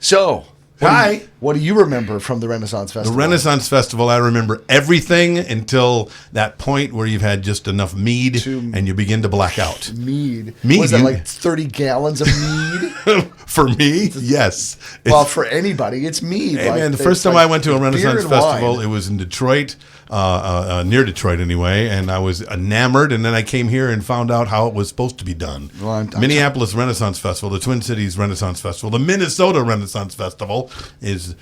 So, Hi. What do you remember from the Renaissance Festival? The Renaissance Festival, I remember everything until that point where you've had just enough mead and you begin to black out. Mead. Mead. Was that like 30 gallons of mead? For me, yes. Well, for anybody, it's mead. Hey, man, the first time I went to a Renaissance Festival, it was in Detroit, near Detroit anyway, and I was enamored, and then I came here and found out how it was supposed to be done. Well, Minneapolis Renaissance Festival, the Twin Cities Renaissance Festival, the Minnesota Renaissance Festival is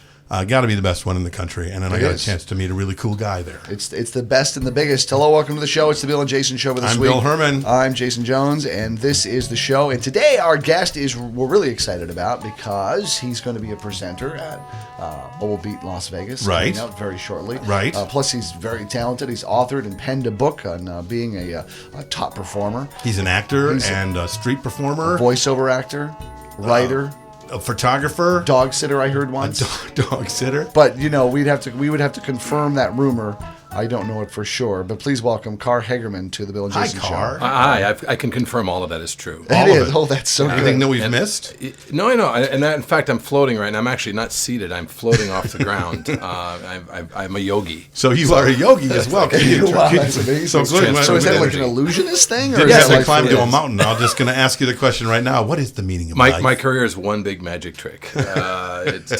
got to be the best one in the country, and then I got a chance to meet a really cool guy there. It's the best and the biggest. Hello, welcome to the show. It's the Bill and Jason Show this week. I'm Bill Herman. I'm Jason Jones, and this is the show. And today our guest we're really excited about because he's going to be a presenter at Mobile Beat Las Vegas. Right. Coming out very shortly. Right. Plus, he's very talented. He's authored and penned a book on being a top performer. He's an actor and a street performer. Voiceover actor, writer. A photographer, dog sitter. I heard once. Dog sitter. But we would have to confirm that rumor. I don't know it for sure, but please welcome Carr Hagerman to the Bill and Jason Carr. Show. Hi, I can confirm all of that is true. It is. Oh, that's so good. Anything that we've missed? No, I know. And in fact, I'm floating right now. I'm actually not seated. I'm floating off the ground. I'm a yogi. So you are a yogi as well. Wow, that's amazing. So is that like an illusionist thing? Or yes, I climbed to a mountain. I'm just going to ask you the question right now. What is the meaning of life? My career is one big magic trick. It's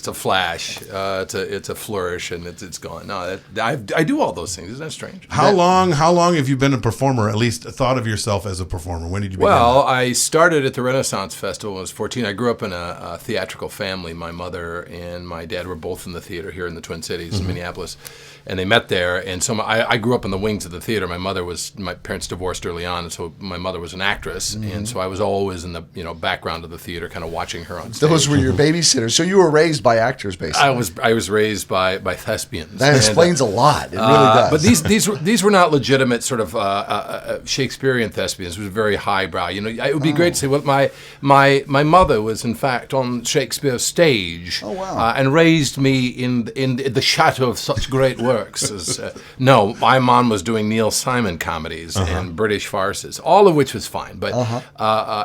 a flash. It's a flourish, and it's gone. No, I do all those things. Isn't that strange? How long have you been a performer? At least thought of yourself as a performer. When did you begin? Well, I started at the Renaissance Festival when I was 14. I grew up in a theatrical family. My mother and my dad were both in the theater here in the Twin Cities, in Minneapolis, and they met there. And so I grew up in the wings of the theater. My parents divorced early on, and so my mother was an actress, and so I was always in the background of the theater, kind of watching her on stage. Those were your babysitters. So you were raised by actors, basically. I was raised by thespians. That explains a lot. It really does. But these were not legitimate sort of Shakespearean thespians. It was very highbrow. It would be great to say, well, my mother was in fact on Shakespeare's stage. Oh, wow. And raised me in the shadow of such great works as no, my mom was doing Neil Simon comedies and British farces, all of which was fine. But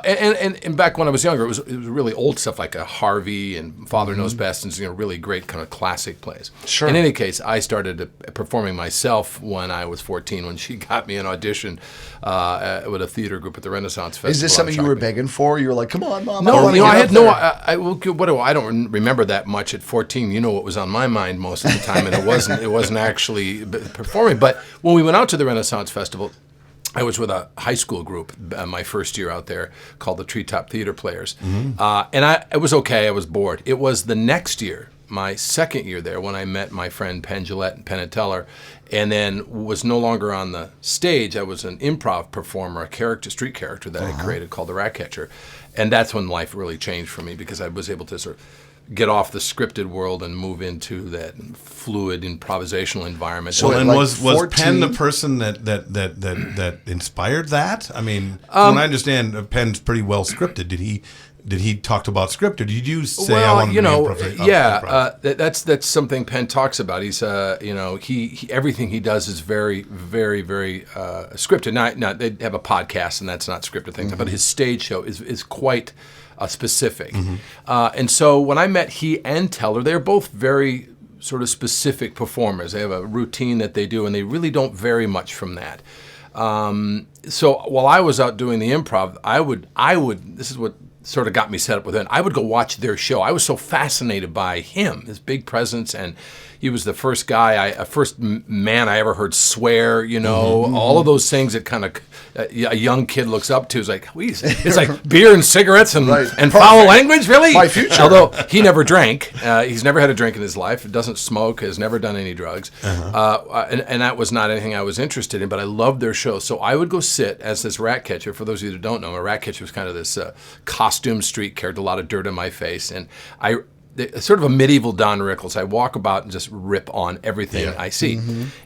and back when I was younger, it was really old stuff like Harvey and Father Knows Best, and really great kind of classic plays. Sure. In any case, I started performing myself when I was 14, when she got me an audition with a theater group at the Renaissance Festival. Is this something you were begging for? You were like, "Come on, Mom." No, I had no. I don't remember that much at 14. You know what was on my mind most of the time, and it wasn't actually performing. But when we went out to the Renaissance Festival, I was with a high school group my first year out there called the Treetop Theater Players, and it was okay. I was bored. It was the next year, my second year there, when I met my friend Penn Jillette and Penn Teller, and then was no longer on the stage. I was an improv performer, a street character that I created called the Ratcatcher, and that's when life really changed for me because I was able to sort of get off the scripted world and move into that fluid improvisational environment. So then was Penn the person that inspired that? I mean, from what I understand, Penn's pretty well scripted. Did he talk about script, or did you say I want to be improv? That's something Penn talks about. He's he everything he does is very, very, very scripted. Now they have a podcast, and that's not scripted things, but his stage show is quite specific. And so when I met he and Teller, they're both very sort of specific performers. They have a routine that they do, and they really don't vary much from that. So while I was out doing the improv, I would. This is what sort of got me set up with it. I would go watch their show. I was so fascinated by him, his big presence, and he was the first first man I ever heard swear. All of those things that kind of a young kid looks up to. Is like, it's like beer and cigarettes and foul language, really. My future. Although he never drank, he's never had a drink in his life. Doesn't smoke, has never done any drugs, and that was not anything I was interested in. But I loved their show, so I would go sit as this rat catcher. For those of you that don't know, a rat catcher was kind of this costume street character, a lot of dirt in my face, and sort of a medieval Don Rickles. I walk about and just rip on everything I see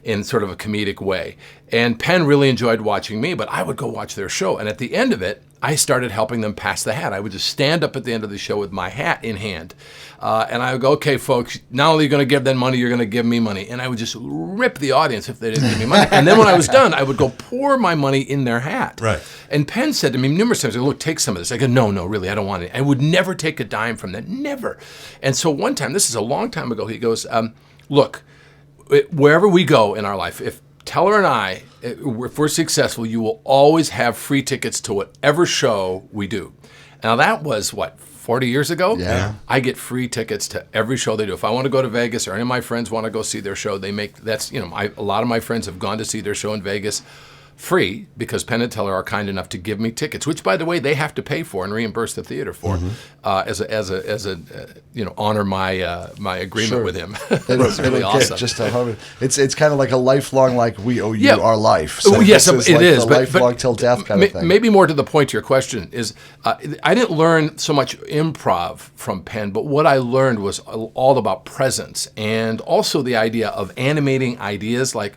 in sort of a comedic way. And Penn really enjoyed watching me, but I would go watch their show. And at the end of it, I started helping them pass the hat. I would just stand up at the end of the show with my hat in hand. And I would go, okay, folks, not only are you going to give them money, you're going to give me money. And I would just rip the audience if they didn't give me money. And then when I was done, I would go pour my money in their hat. Right. And Penn said to me numerous times, look, take some of this. I go, no, really, I don't want it. I would never take a dime from that, never. And so one time, this is a long time ago, he goes, look, wherever we go in our life, if Teller and I, if we're successful, you will always have free tickets to whatever show we do. Now that was, 40 years ago? Yeah. I get free tickets to every show they do. If I want to go to Vegas or any of my friends want to go see their show, they make, a lot of my friends have gone to see their show in Vegas free because Penn and Teller are kind enough to give me tickets, which, by the way, they have to pay for and reimburse the theater for, as honor my agreement with him. It's really awesome. It's kind of like a lifelong, like we owe you our life. So yes, it is. But lifelong till death kind of thing. Maybe more to the point to your question is, I didn't learn so much improv from Penn, but what I learned was all about presence and also the idea of animating ideas. Like,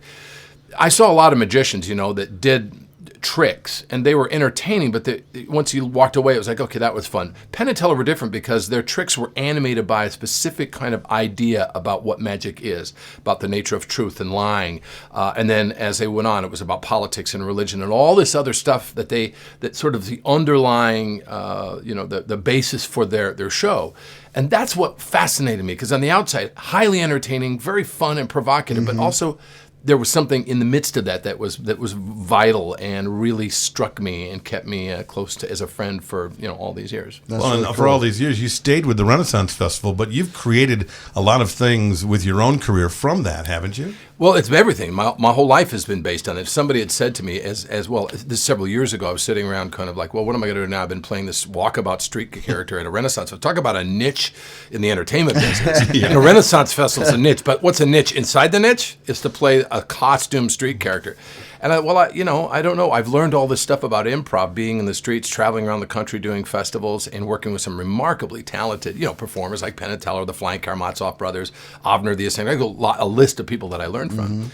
I saw a lot of magicians, that did tricks, and they were entertaining, but once you walked away, it was like, okay, that was fun. Penn and Teller were different because their tricks were animated by a specific kind of idea about what magic is, about the nature of truth and lying. And then as they went on, it was about politics and religion and all this other stuff that sort of the underlying, the basis for their show. And that's what fascinated me, because on the outside, highly entertaining, very fun and provocative, but also there was something in the midst of that was vital and really struck me and kept me close to as a friend for all these years. For all these years, you stayed with the Renaissance Festival, but you've created a lot of things with your own career from that, haven't you? Well, it's everything. My whole life has been based on it. If somebody had said to me, as well, this several years ago, I was sitting around kind of like, well, what am I going to do now? I've been playing this walkabout street character at a Renaissance. So talk about a niche in the entertainment business. And a Renaissance festival is a niche, but what's a niche inside the niche? It's to play a costume street character. And I don't know. I've learned all this stuff about improv, being in the streets, traveling around the country, doing festivals, and working with some remarkably talented, performers like Penn and Teller, the Flying Karamazov brothers, Avner the Ascending. I got a list of people that I learned from.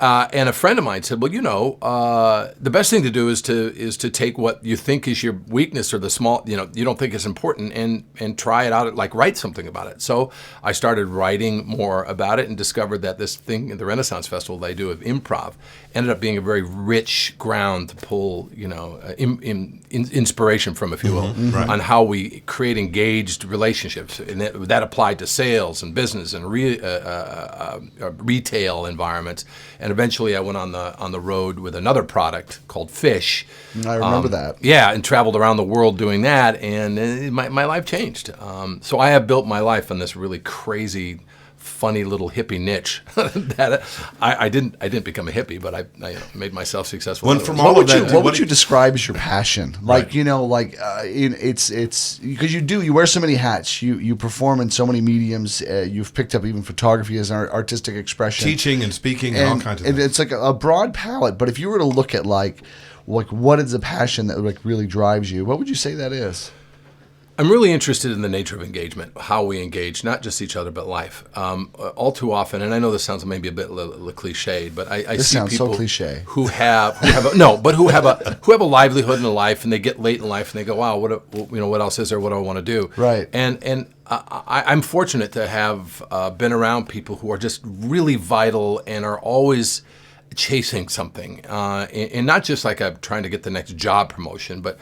And a friend of mine said, well, the best thing to do is to take what you think is your weakness or the small, you don't think is important and try it out, like write something about it. So I started writing more about it and discovered that this thing at the Renaissance Festival that I do of improv ended up being a very rich ground to pull, inspiration from, if you will, on how we create engaged relationships. And that applied to sales and business and retail environments. And eventually I went on the road with another product called Fish. I remember that. Yeah, and traveled around the world doing that, and my life changed. So I have built my life on this really crazy, funny little hippie niche. That I didn't become a hippie, but I made myself successful. What would you describe as your passion? Like it's because you wear so many hats. You perform in so many mediums. You've picked up even photography as an artistic expression, teaching and speaking and all kinds of things. It's like a broad palette. But if you were to look at like what is the passion that really drives you, what would you say that is? I'm really interested in the nature of engagement, how we engage, not just each other, but life. All too often, and I know this sounds maybe a bit cliched, but I see people who have a livelihood in life, and they get late in life, and they go, wow, what else is there? What do I want to do? Right. And I'm fortunate to have been around people who are just really vital and are always chasing something, and not just like I'm trying to get the next job promotion, but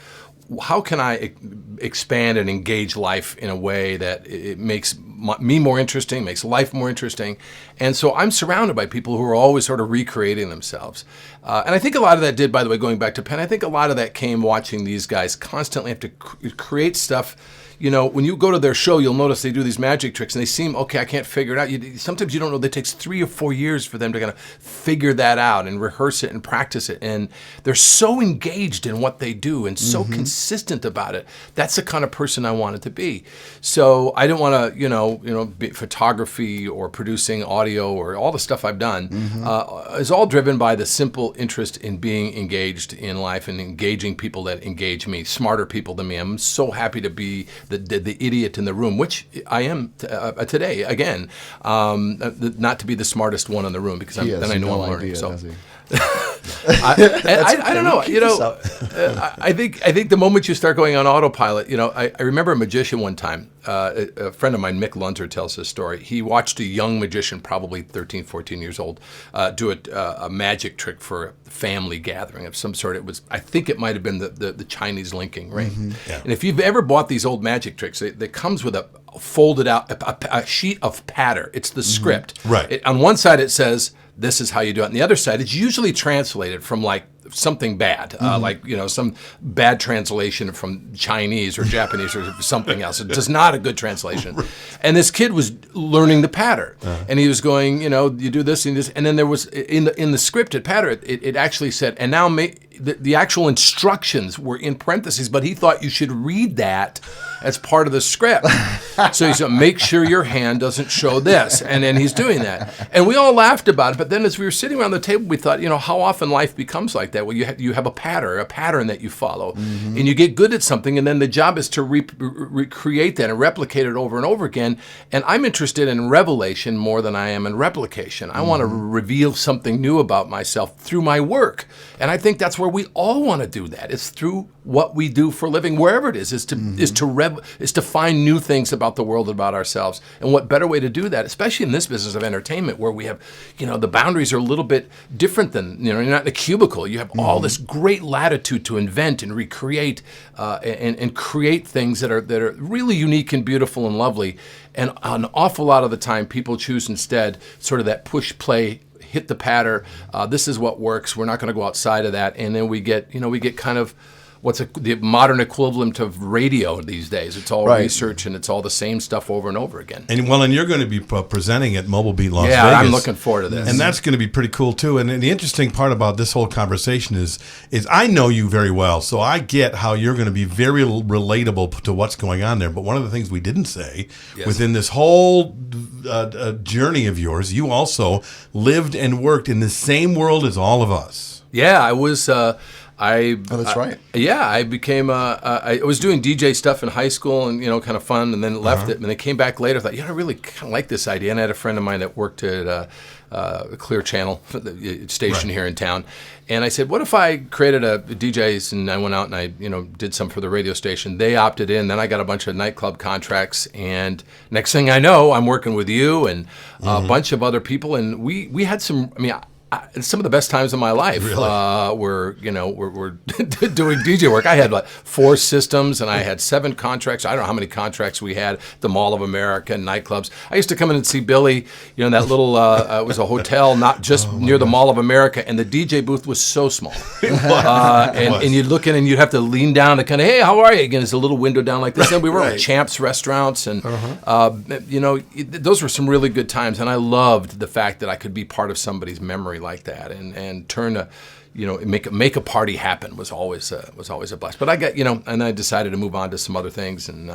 how can I expand and engage life in a way that it makes me more interesting, makes life more interesting? And so I'm surrounded by people who are always sort of recreating themselves. And I think a lot of that did, by the way, going back to Penn, I think a lot of that came watching these guys constantly have to create stuff. When you go to their show, you'll notice they do these magic tricks, and they seem, okay, I can't figure it out. Sometimes you don't know. It takes 3 or 4 years for them to kind of figure that out and rehearse it and practice it. And they're so engaged in what they do and so consistent about it. That's the kind of person I wanted to be. So I didn't want to, be photography or producing audio or all the stuff I've done is all driven by the simple interest in being engaged in life and engaging people that engage me, smarter people than me. I'm so happy to be the idiot in the room, which I am today, again, not to be the smartest one in the room, because then I know I'm learning. So. I don't know. I think the moment you start going on autopilot, I remember a magician one time. A friend of mine, Mick Lunzer, tells this story. He watched a young magician, probably 13, 14 years old, do a magic trick for a family gathering of some sort. I think it might have been the Chinese linking, right? Mm-hmm. Yeah. And if you've ever bought these old magic tricks, it comes with a folded out a sheet of patter. It's the script. Right. On one side it says, this is how you do it. On the other side, it's usually translated from like something bad, like some bad translation from Chinese or Japanese or something else. It's just not a good translation. And this kid was learning the pattern, and he was going, you do this and this, and then there was in the scripted pattern, it actually said, and now the actual instructions were in parentheses, but he thought you should read that as part of the script. So he said, make sure your hand doesn't show this. And then he's doing that. And we all laughed about it. But then as we were sitting around the table, we thought, how often life becomes like that. Well, you have a pattern that you follow. Mm-hmm. And you get good at something. And then the job is to recreate that and replicate it over and over again. And I'm interested in revelation more than I am in replication. I want to reveal something new about myself through my work. And I think that's where we all want to do that. It's through what we do for a living, wherever it is to find new things about the world, about ourselves. And what better way to do that, especially in this business of entertainment, where we have, the boundaries are a little bit different than, you're not in a cubicle. You have all this great latitude to invent and recreate and create things that are really unique and beautiful and lovely. And an awful lot of the time, people choose instead sort of that push play, hit the pattern. This is what works. We're not going to go outside of that. And then we get kind of what's the modern equivalent of radio these days. It's all research, and it's all the same stuff over and over again. And you're going to be presenting at Mobile Beat Las Vegas. Yeah, I'm looking forward to this. And that's going to be pretty cool too. And the interesting part about this whole conversation is I know you very well, so I get how you're going to be very relatable to what's going on there. But one of the things we didn't say within this whole journey of yours, you also lived and worked in the same world as all of us. Yeah, I was. That's right. I became. I was doing DJ stuff in high school and kind of fun, and then left it. And then came back later. Thought, I really kind of like this idea. And I had a friend of mine that worked at Clear Channel station here in town, and I said, "What if I created a DJs?" And I went out and I did some for the radio station. They opted in. Then I got a bunch of nightclub contracts, and next thing I know, I'm working with you and a bunch of other people, and we had some. Some of the best times of my life were doing DJ work. I had like 4 systems and I had 7 contracts. I don't know how many contracts we had. The Mall of America, nightclubs. I used to come in and see Billy. That little it was a hotel not just near the Mall of America, and the DJ booth was so small. And you'd look in and you'd have to lean down to kind of, hey, how are you? Again, there's a little window down like this. And we were at Champs restaurants, and those were some really good times. And I loved the fact that I could be part of somebody's memory like that, and turn make a party happen was always a blast. But I got and I decided to move on to some other things, and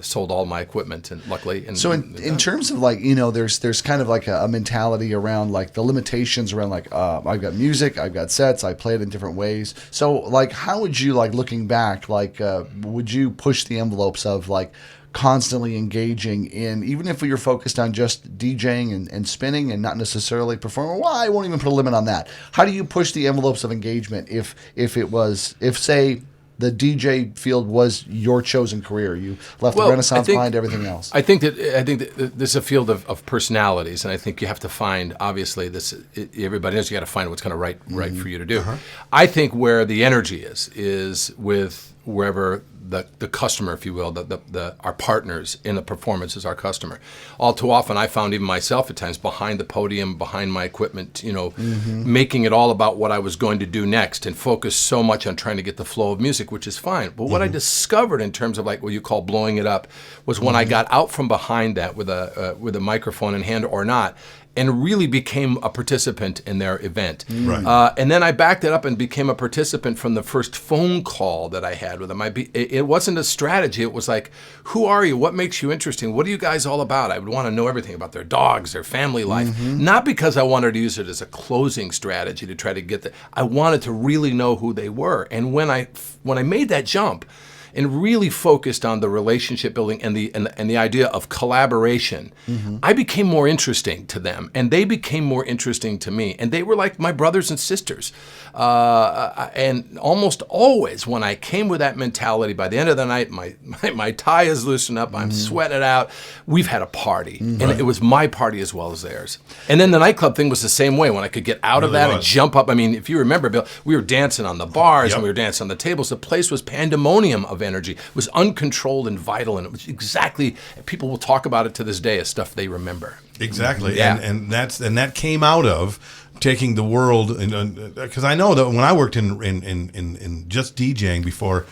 sold all my equipment, and luckily. And so in terms of there's kind of like a mentality around like the limitations around I've got music, I've got sets, I play it in different ways. So how would you looking back would you push the envelopes of constantly engaging in, even if you're focused on just DJing and spinning and not necessarily performing? Well, I won't even put a limit on that. How do you push the envelopes of engagement if say the DJ field was your chosen career, you left the Renaissance behind, everything else? I think that this is a field of personalities, and I think you have to find, obviously, everybody knows you got to find what's going to right for you to do. I think where the energy is with wherever the customer, if you will, our partners in the performance is our customer. All too often, I found even myself at times behind the podium, behind my equipment, making it all about what I was going to do next, and focus so much on trying to get the flow of music, which is fine. But what I discovered in terms of what you call blowing it up was when I got out from behind that with a microphone in hand or not, and really became a participant in their event. Right. And then I backed it up and became a participant from the first phone call that I had with them. It wasn't a strategy. It was like, who are you? What makes you interesting? What are you guys all about? I would want to know everything about their dogs, their family life. Not because I wanted to use it as a closing strategy to try to get I wanted to really know who they were. And when I made that jump, and really focused on the relationship building and the idea of collaboration, I became more interesting to them, and they became more interesting to me, and they were like my brothers and sisters. And almost always, when I came with that mentality, by the end of the night, my tie is loosened up, I'm sweating it out. We've had a party, and it was my party as well as theirs. And then the nightclub thing was the same way. When I could get out of that and jump up, I mean, if you remember, Bill, we were dancing on the bars and we were dancing on the tables. The place was pandemonium of energy. It was uncontrolled and vital, and it was exactly. People will talk about it to this day as stuff they remember. Exactly, and that came out of taking the world, because I know that when I worked in just DJing before,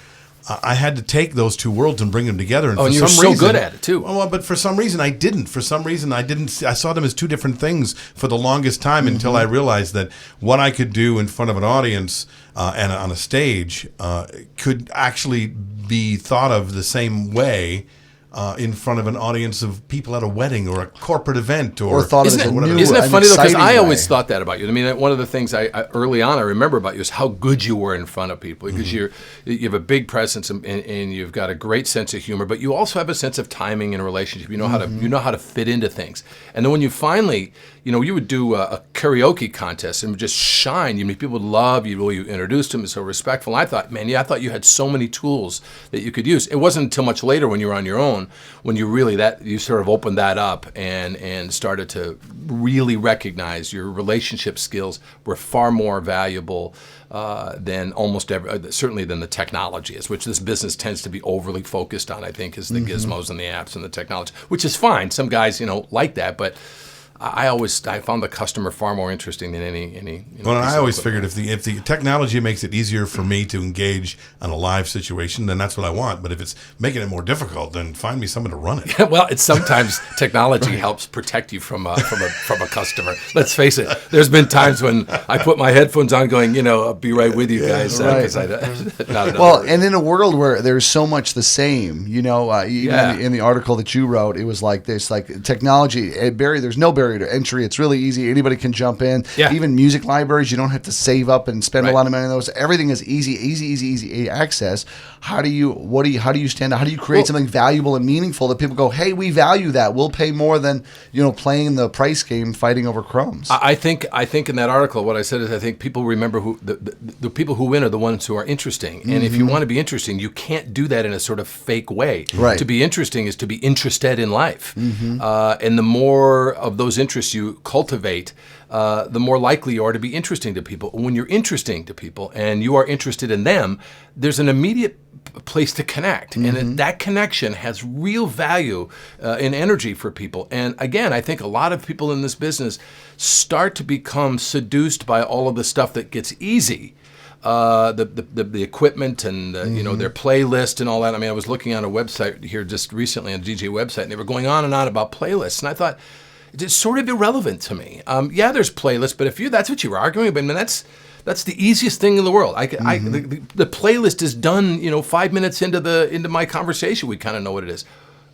I had to take those two worlds and bring them together. And and you were so good at it too. Well, but for some reason I didn't. For some reason I didn't. I saw them as two different things for the longest time until I realized that what I could do in front of an audience and on a stage could actually be thought of the same way in front of an audience of people at a wedding or a corporate event or thought of isn't as a new, Isn't that funny though? Because I always way. thought that about you. I mean, one of the things I early on I remember about you is how good you were in front of people, because you have a big presence and you've got a great sense of humor, but you also have a sense of timing and relationship. You know how to fit into things. And then when you finally, you would do a karaoke contest and would just shine. People would love you. You introduced them, so respectful. And I thought, man, I thought you had so many tools that you could use. It wasn't until much later when you were on your own when you sort of opened that up and started to really recognize your relationship skills were far more valuable than almost certainly than the technology is, which this business tends to be overly focused on. I think is the gizmos and the apps and the technology, which is fine. Some guys like that, but I found the customer far more interesting than any. Well, I always figured if the technology makes it easier for me to engage on a live situation, then that's what I want. But if it's making it more difficult, then find me someone to run it. Well, it's sometimes technology helps protect you from a customer. Let's face it. There's been times when I put my headphones on, going, I'll be right with you guys. Well, and in a world where there's so much the same, even in the article that you wrote, it was like this, like technology, there's no barrier to entry. It's really easy. Anybody can jump in. Yeah. Even music libraries, you don't have to save up and spend a lot of money on those. Everything is easy access. How do you stand out? How do you create something valuable and meaningful that people go, hey, we value that. We'll pay more than playing the price game, fighting over crumbs. I think in that article, what I said is I think people remember who the people who win are the ones who are interesting. And if you want to be interesting, you can't do that in a sort of fake way. Right. To be interesting is to be interested in life. And the more of those interests you cultivate, the more likely you are to be interesting to people. When you're interesting to people and you are interested in them, there's an immediate place to connect. And that connection has real value in energy for people. And again, I think a lot of people in this business start to become seduced by all of the stuff that gets easy. The equipment and their playlist and all that. I mean, I was looking on a website here just recently, on a DJ website, and they were going on and on about playlists. And I thought, it's sort of irrelevant to me. There's playlists, but that's what you were arguing about, that's the easiest thing in the world. The playlist is done, 5 minutes into my conversation. We kind of know what it is.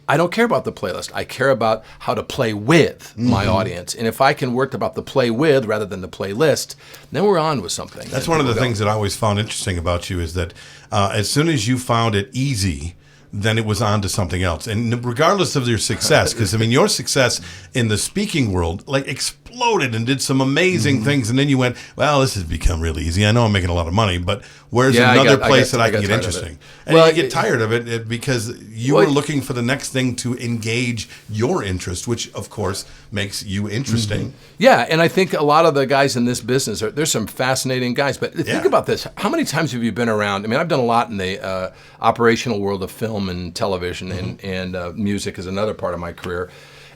I don't care about the playlist. I care about how to play with my audience. And if I can work about the play with rather than the playlist, then we're on with something. That's one of the things that I always found interesting about you is that as soon as you found it easy, then it was on to something else. And regardless of your success, because your success in the speaking world exploded and did some amazing things, and then you went, well, this has become really easy. I know I'm making a lot of money, but where's another place that I can get interesting? And you get tired of it because you were looking for the next thing to engage your interest, which of course makes you interesting. Yeah, and I think a lot of the guys in this business, there's some fascinating guys, but think about this. How many times have you been around? I've done a lot in the operational world of film and television, and music is another part of my career.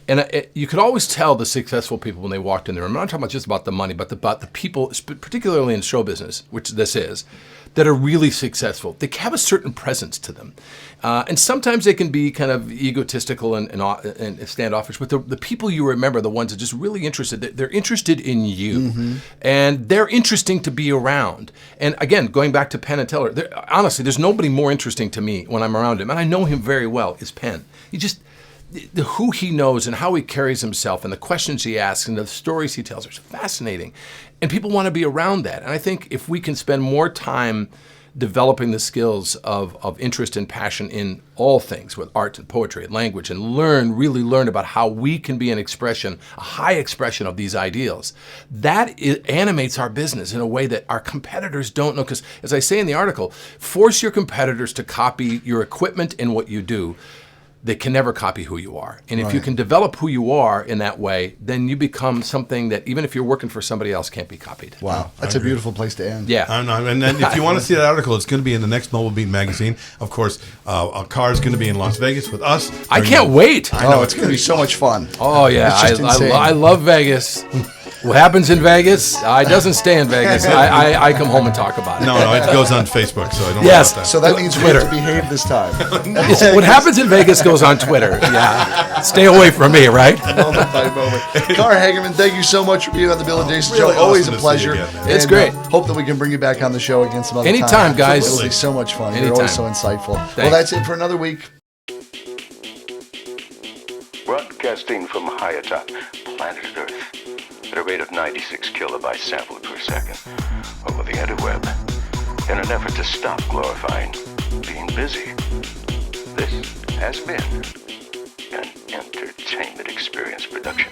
And you could always tell the successful people when they walked in there. I'm not talking about just about the money, but about the people, particularly in show business, which this is, that are really successful. They have a certain presence to them. And sometimes they can be kind of egotistical and standoffish. But the people you remember, the ones that are just really interested, they're interested in you. And they're interesting to be around. And again, going back to Penn and Teller, honestly, there's nobody more interesting to me when I'm around him. And I know him very well, is Penn. Who he knows and how he carries himself and the questions he asks and the stories he tells are fascinating. And people want to be around that. And I think if we can spend more time developing the skills of interest and passion in all things, with art and poetry and language, and really learn about how we can be a high expression of these ideals. That animates our business in a way that our competitors don't know. Because, as I say in the article, force your competitors to copy your equipment and what you do. They can never copy who you are. And if you can develop who you are in that way, then you become something that, even if you're working for somebody else, can't be copied. Wow. That's a beautiful place to end. Yeah. And then if you want to see that article, it's going to be in the next Mobile Beat magazine. Of course, Carr's going to be in Las Vegas with us. I can't wait. I know, it's going to be so much fun. Oh, yeah. I love Vegas. What happens in Vegas, it doesn't stay in Vegas. I come home and talk about it. No, it goes on Facebook, so I don't yes. know about that. So that means we have to behave this time. What happens in Vegas goes on Twitter. Yeah. Stay away from me, right? Moment by moment. Carr Hagerman, thank you so much for being on the Bill and Jason Really Show. Always awesome a to pleasure. see you again, man. It's great. Hope that we can bring you back on the show again some other time. Anytime, guys. It'll be so much fun. You're Anytime. always so insightful. Well, Thanks. that's it for another week. Broadcasting from high atop planet Earth at a rate of 96 kilobytes sampled per second over the interweb in an effort to stop glorifying being busy. This has been an entertainment experience production.